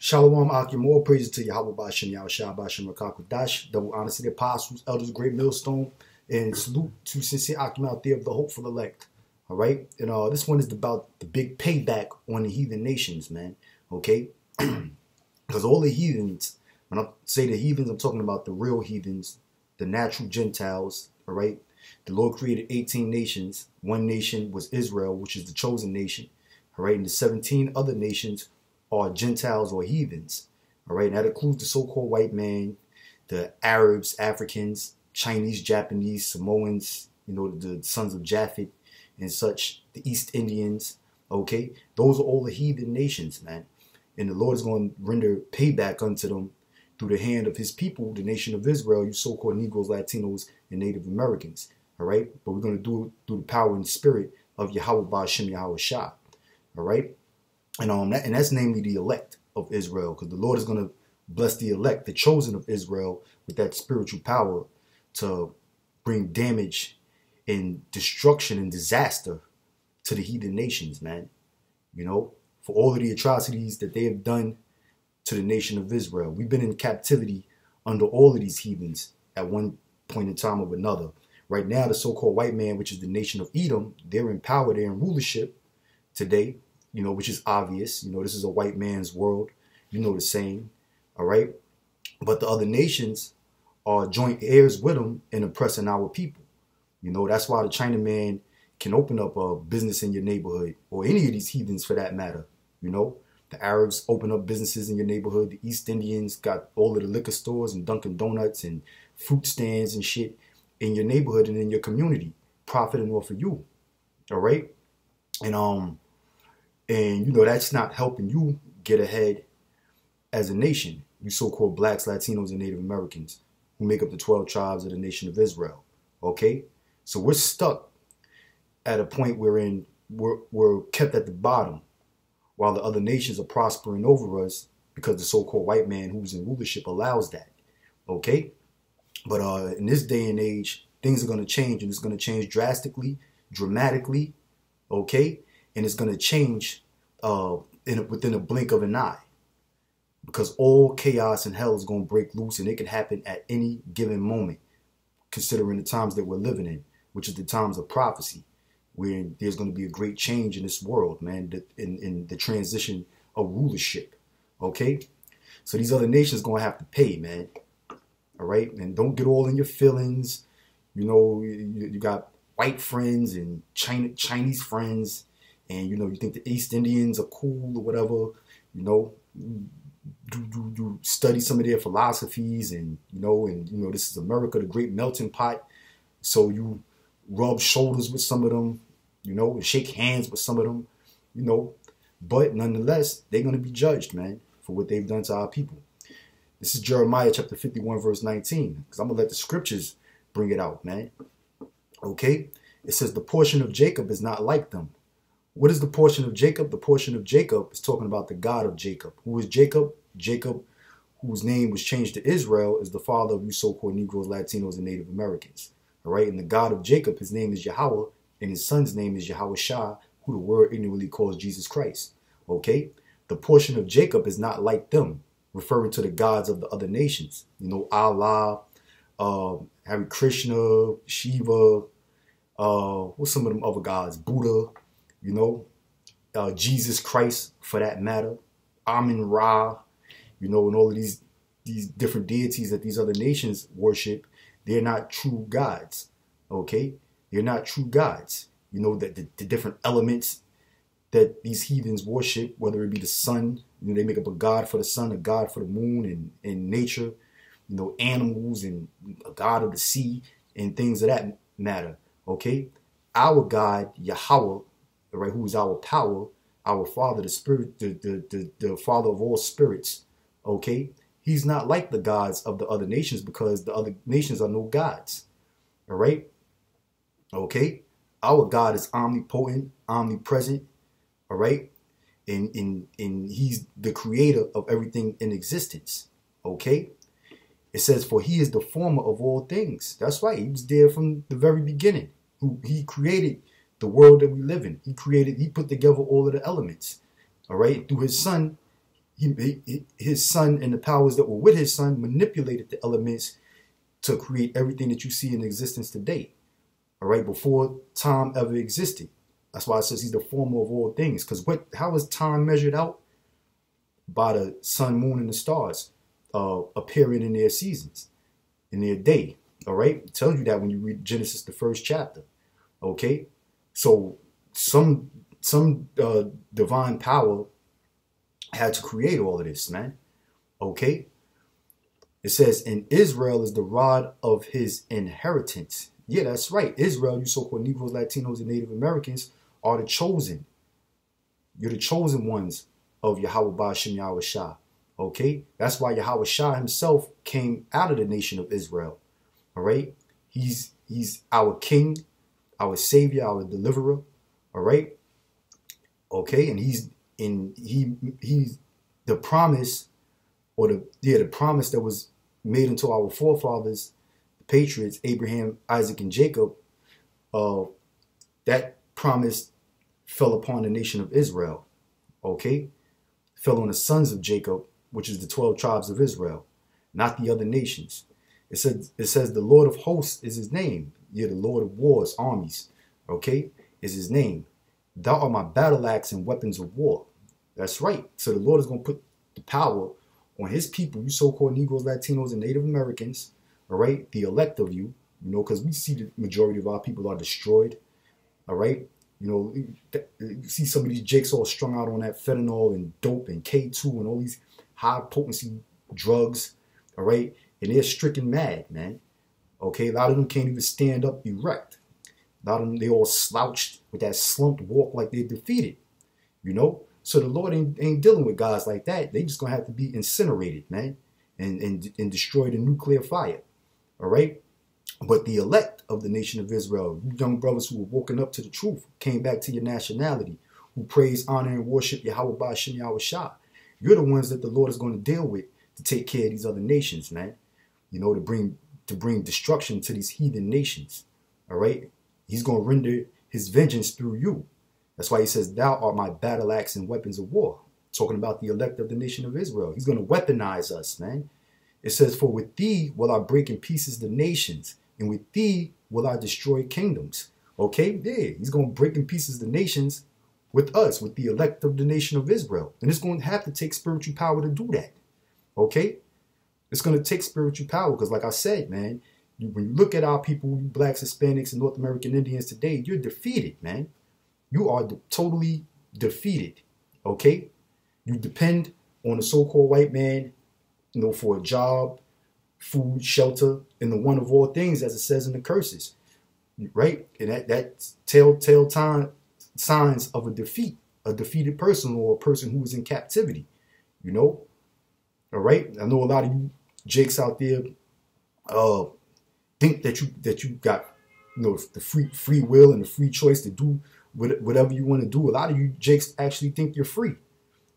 Shalom Akim, all praises to Yahweh Bashem, Yahweh Shah Bashem, Rakakwadash, double honors to the apostles, elders, great millstone, and salute to sincere Akim out there of the hopeful elect. All right, and this one is about the big payback on the heathen nations, man. Okay, because all the heathens, when I say the heathens, I'm talking about the real heathens, the natural Gentiles. All right, the Lord created 18 nations. One nation was Israel, which is the chosen nation. All right, and the 17 other nations are Gentiles or heathens. All right, and that includes the so-called white man, the Arabs, Africans, Chinese, Japanese, Samoans, the sons of Japhet and such, the East Indians. Okay, those are all the heathen nations, man. And the Lord is going to render payback unto them through the hand of his people, the nation of Israel, you so-called Negroes, Latinos, and Native Americans. All right, but we're going to do it through the power and spirit of Yahweh Bashem, Yahweh Shah. All right. And that's namely the elect of Israel, because the Lord is going to bless the elect, the chosen of Israel, with that spiritual power to bring damage and destruction and disaster to the heathen nations, man. For all of the atrocities that they have done to the nation of Israel. We've been in captivity under all of these heathens at one point in time or another. Right now, the so-called white man, which is the nation of Edom, they're in power, they're in rulership today. Which is obvious. This is a white man's world. The saying. All right. But the other nations are joint heirs with them in oppressing our people. That's why the Chinaman can open up a business in your neighborhood, or any of these heathens for that matter. The Arabs open up businesses in your neighborhood. The East Indians got all of the liquor stores and Dunkin' Donuts and fruit stands and shit in your neighborhood and in your community, profiting off of you. All right. And that's not helping you get ahead as a nation. You so-called blacks, Latinos, and Native Americans who make up the 12 tribes of the nation of Israel. Okay? So we're stuck at a point wherein we're kept at the bottom while the other nations are prospering over us because the so-called white man who's in rulership allows that. Okay? But in this day and age, things are going to change, and it's going to change drastically, dramatically. Okay? And it's going to change within a blink of an eye, because all chaos and hell is going to break loose, and it can happen at any given moment, considering the times that we're living in, which is the times of prophecy, where there's going to be a great change in this world, man, in the transition of rulership. Okay? So these other nations going to have to pay, man. All right? And don't get all in your feelings. You got white friends and Chinese friends, and you think the East Indians are cool or whatever. Do study some of their philosophies, and this is America, the great melting pot. So you rub shoulders with some of them, and shake hands with some of them, But nonetheless, they're going to be judged, man, for what they've done to our people. This is Jeremiah chapter 51, verse 19, because I'm going to let the scriptures bring it out, man. Okay? It says, the portion of Jacob is not like them. What is the portion of Jacob? The portion of Jacob is talking about the God of Jacob. Who is Jacob? Jacob, whose name was changed to Israel, is the father of you so-called Negroes, Latinos, and Native Americans. All right? And the God of Jacob, his name is Yahweh, and his son's name is Yahweh Shah, who the word ignorantly calls Jesus Christ. Okay? The portion of Jacob is not like them, referring to the gods of the other nations. Allah, Hare Krishna, Shiva, what's some of them other gods? Buddha, Jesus Christ, for that matter, Amun Ra, and all of these different deities that these other nations worship. They're not true gods. Okay? They're not true gods. That the different elements that these heathens worship, whether it be the sun, they make up a god for the sun, a god for the moon, and nature, animals, and a god of the sea, and things of that matter. Okay? Our God, Yahweh, right, who is our power, our Father, the Spirit, the Father of all spirits. Okay? He's not like the gods of the other nations, because the other nations are no gods. All right? Okay? Our God is omnipotent, omnipresent. All right? And he's the creator of everything in existence. Okay? It says, for he is the former of all things. That's right. He was there from the very beginning. He created the world that we live in. He put together all of the elements. All right? Through his son, his son and the powers that were with his son manipulated the elements to create everything that you see in existence today. All right, before time ever existed. That's why it says he's the former of all things. Because how is time measured out? By the sun, moon, and the stars appearing in their seasons, in their day. All right, it tells you that when you read Genesis, the first chapter. Okay, so some divine power had to create all of this, man. Okay, it says, and Israel is the rod of his inheritance. Yeah, that's right. Israel, you so-called Negroes, Latinos, and Native Americans are the chosen. You're the chosen ones of Yahweh Ba'ashem Yahweh Shah. Okay? That's why Yahweh Shah himself came out of the nation of Israel. All right? He's our king, our savior, our deliverer. All right? Okay? And he's the promise, or the promise that was made unto our forefathers, the patriots, Abraham, Isaac, and Jacob. That promise fell upon the nation of Israel. Okay? Fell on the sons of Jacob, which is the 12 tribes of Israel, not the other nations. It says the Lord of hosts is his name. Yeah, the Lord of wars, armies, okay, is his name. Thou art my battle axe and weapons of war. That's right. So the Lord is going to put the power on his people, you so-called Negroes, Latinos, and Native Americans, all right, the elect of you, because we see the majority of our people are destroyed, all right. You see some of these jakes all strung out on that fentanyl and dope and K2 and all these high potency drugs, all right? And they're stricken mad, man. Okay, a lot of them can't even stand up erect. A lot of them, they all slouched with that slumped walk like they're defeated, So the Lord ain't dealing with guys like that. They just gonna have to be incinerated, man, and destroyed in nuclear fire, all right? But the elect of the nation of Israel, you young brothers who were woken up to the truth, came back to your nationality, who praise, honor, and worship Yahweh Ba'ashem Yahweh Shah, you're the ones that the Lord is going to deal with to take care of these other nations, man. To bring destruction to these heathen nations. All right? He's going to render his vengeance through you. That's why he says, thou art my battle axe and weapons of war. Talking about the elect of the nation of Israel. He's going to weaponize us, man. It says, for with thee will I break in pieces the nations, and with thee will I destroy kingdoms. Okay? Yeah, he's going to break in pieces the nations with us, with the elect of the nation of Israel. And it's going to have to take spiritual power to do that. Okay? It's going to take spiritual power because, like I said, man, when you look at our people, blacks, Hispanics, and North American Indians today, you're defeated, man. You are totally defeated. Okay? You depend on the so-called white man, for a job, food, shelter, and the one of all things, as it says in the curses, right? And that's telltale signs of a defeated person or a person who is in captivity, all right? I know a lot of you jakes out there think that you got the free will and the free choice to do whatever you want to do. A lot of you jakes actually think you're free.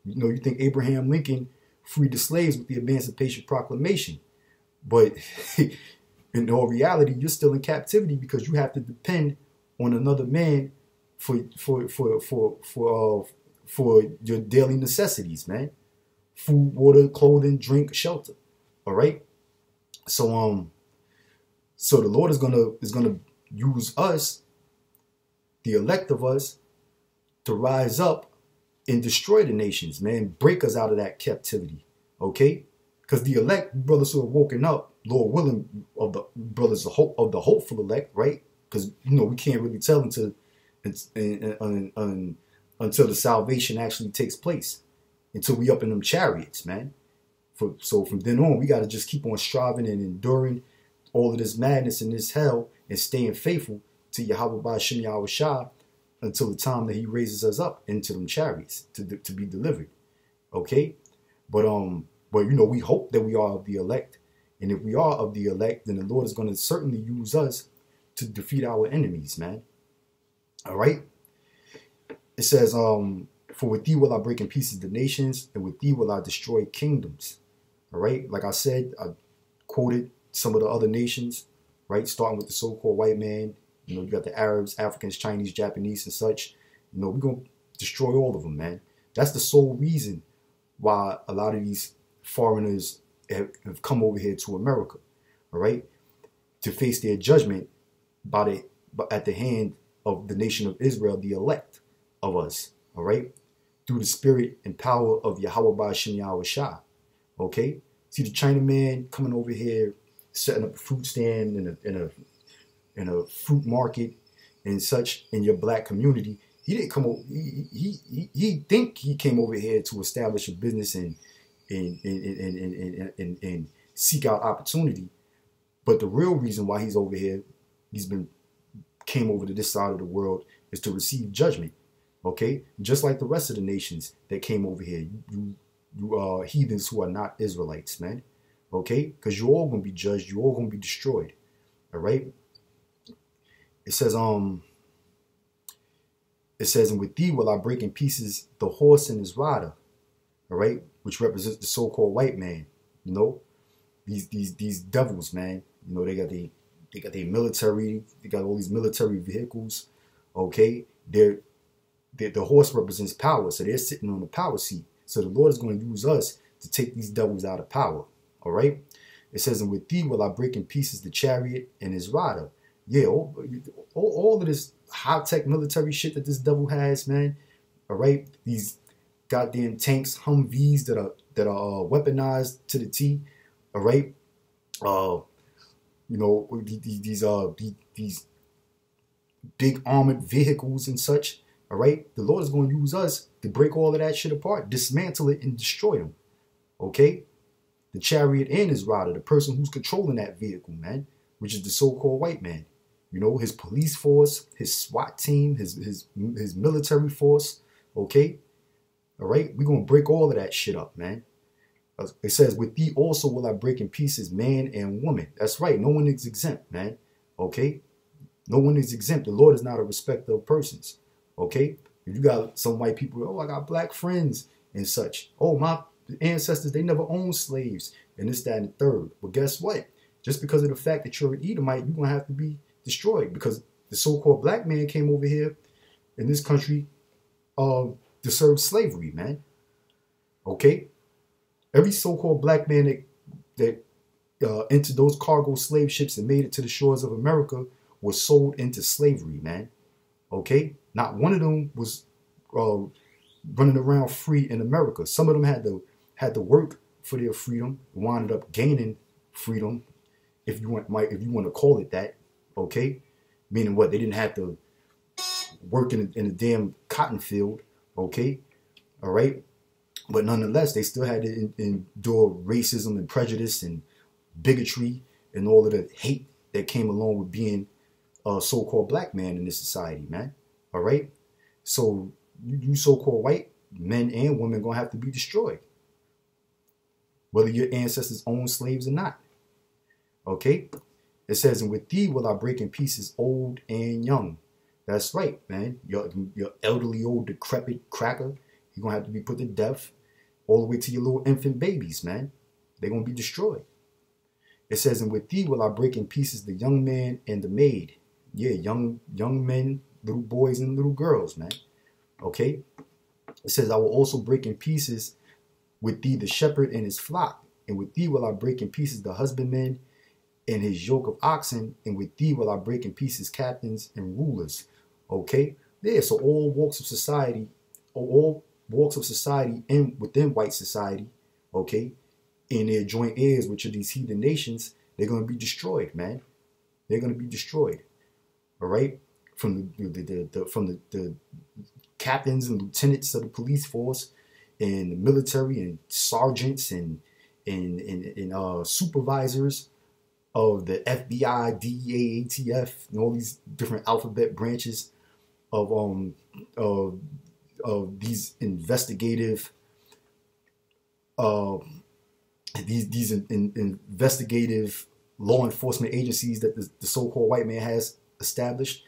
You think Abraham Lincoln freed the slaves with the Emancipation Proclamation. But in all reality, you're still in captivity because you have to depend on another man for your daily necessities, man. Food, water, clothing, drink, shelter. All right. So the Lord is gonna use us, the elect of us, to rise up and destroy the nations, man. Break us out of that captivity. Okay. Because the elect, brothers who are woken up, Lord willing, of the brothers of the hopeful elect, right? Because we can't really tell until the salvation actually takes place, until we up in them chariots, man. So from then on, we got to just keep on striving and enduring all of this madness and this hell and staying faithful to Yahweh Ba'ashem Yahweh Shah until the time that he raises us up into them chariots to be delivered. Okay, but we hope that we are of the elect. And if we are of the elect, then the Lord is going to certainly use us to defeat our enemies, man. All right. It says, for with thee will I break in pieces the nations, and with thee will I destroy kingdoms. All right. Like I said, I quoted some of the other nations, right? Starting with the so-called white man. You got the Arabs, Africans, Chinese, Japanese, and such. We're going to destroy all of them, man. That's the sole reason why a lot of these foreigners have come over here to America, all right, to face their judgment at the hand of the nation of Israel, the elect of us, all right, through the spirit and power of Yahweh Ba'ashem Yahweh Shah, okay? See the Chinaman coming over here, setting up a fruit stand in a fruit market and such in your black community. He didn't come over. He think he came over here to establish a business and seek out opportunity. But the real reason why he's over here, came over to this side of the world, is to receive judgment. Okay, just like the rest of the nations that came over here, you heathens who are not Israelites, man. Okay, because you're all gonna be judged. You're all gonna be destroyed. All right. It says, and with thee will I break in pieces the horse and his rider, all right, which represents the so-called white man. You know, these devils, man. You know, they got their military, they got all these military vehicles. Okay, the horse represents power, so they're sitting on the power seat. So the Lord is going to use us to take these devils out of power. All right. It says, and with thee will I break in pieces the chariot and his rider. Yeah, all of this high-tech military shit that this devil has, man. All right, these goddamn tanks, Humvees that are weaponized to the T. All right, you know, these big armored vehicles and such. All right, the Lord is going to use us to break all of that shit apart, dismantle it, and destroy them. Okay, the chariot and his rider, the person who's controlling that vehicle, man, which is the so-called white man. You know, his police force, his SWAT team, his military force. Okay, all right, we're gonna break all of that shit up, man. It says, with thee also will I break in pieces man and woman. That's right, no one is exempt, man. Okay, no one is exempt. The Lord is not a respecter of persons. Okay, if you got some white people, oh, I got black friends and such. Oh, my ancestors, they never owned slaves and this, that, and the third. But guess what? Just because of the fact that you're an Edomite, you're gonna have to be destroyed, because the so-called black man came over here in this country to serve slavery, man. Okay, every so-called black man that entered those cargo slave ships and made it to the shores of America was sold into slavery, man. Okay, not one of them was running around free in America. Some of them had to work for their freedom, wound up gaining freedom, if you want to call it that. Okay, meaning what? They didn't have to work in a damn cotton field. Okay, all right, but nonetheless, they still had to endure racism and prejudice and bigotry and all of the hate that came along with being a so-called black man in this society, man. All right, so you so-called white men and women gonna have to be destroyed, whether your ancestors owned slaves or not. Okay. It says, and with thee will I break in pieces old and young. That's right, man. Your elderly, old, decrepit cracker, you're going to have to be put to death, all the way to your little infant babies, man. They're going to be destroyed. It says, and with thee will I break in pieces the young man and the maid. Yeah, young men, little boys and little girls, man. Okay. It says, I will also break in pieces with thee the shepherd and his flock. And with thee will I break in pieces the husbandman and his yoke of oxen, and with thee will I break in pieces captains and rulers. Okay, yeah. So all walks of society and within white society, okay, in their joint heirs, which are these heathen nations, they're going to be destroyed, man. They're going to be destroyed. All right, from the captains and lieutenants of the police force and the military and sergeants and supervisors of the FBI, DEA, ATF, and all these different alphabet branches of these investigative investigative law enforcement agencies that the so-called white man has established.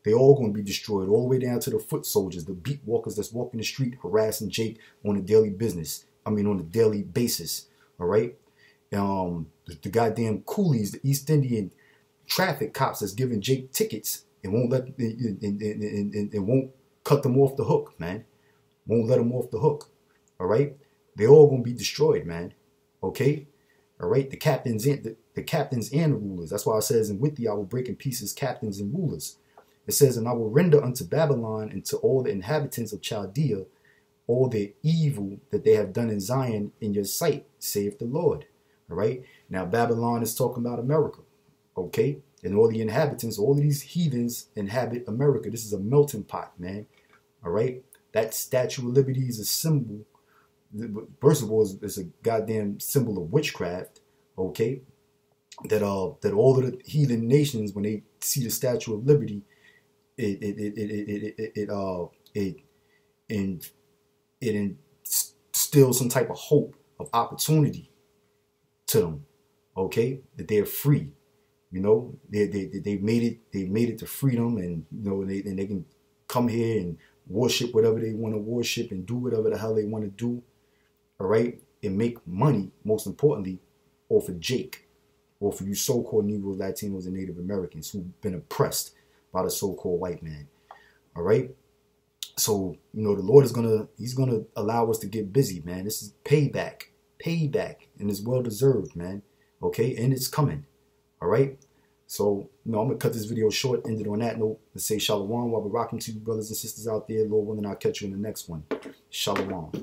They all going to be destroyed, all the way down to the foot soldiers, the beat walkers that's walking the street harassing Jake on a daily basis. All right. The goddamn coolies, the East Indian traffic cops that's giving Jake tickets and won't won't cut them off the hook, man. Won't let them off the hook. All right. They all gonna be destroyed, man. Okay? All right? The captains and the rulers. That's why it says, and with thee I will break in pieces captains and rulers. It says, and I will render unto Babylon and to all the inhabitants of Chaldea all the evil that they have done in Zion in your sight, saith the Lord. All right? Now, Babylon is talking about America. Okay? And all the inhabitants, all of these heathens inhabit America. This is a melting pot, man. All right? That Statue of Liberty is a symbol. First of all, it's a goddamn symbol of witchcraft. Okay? That all of the heathen nations, when they see the Statue of Liberty, it instills some type of hope of opportunity to them. Okay? That they're free. You know, they made it to freedom, and you know, they can come here and worship whatever they want to worship and do whatever the hell they want to do. All right, and make money, most importantly, off of Jake, or for you so-called Negro, Latinos, and Native Americans who've been oppressed by the so-called white man. All right, so you know the Lord is He's gonna allow us to get busy, man. This is payback, and it's well deserved, man. Okay, and it's coming. All right, so you know I'm gonna cut this video short. Ended on that note. Let's say shalom while we're rocking to you brothers and sisters out there. Lord willing, I'll catch you in the next one. Shalom.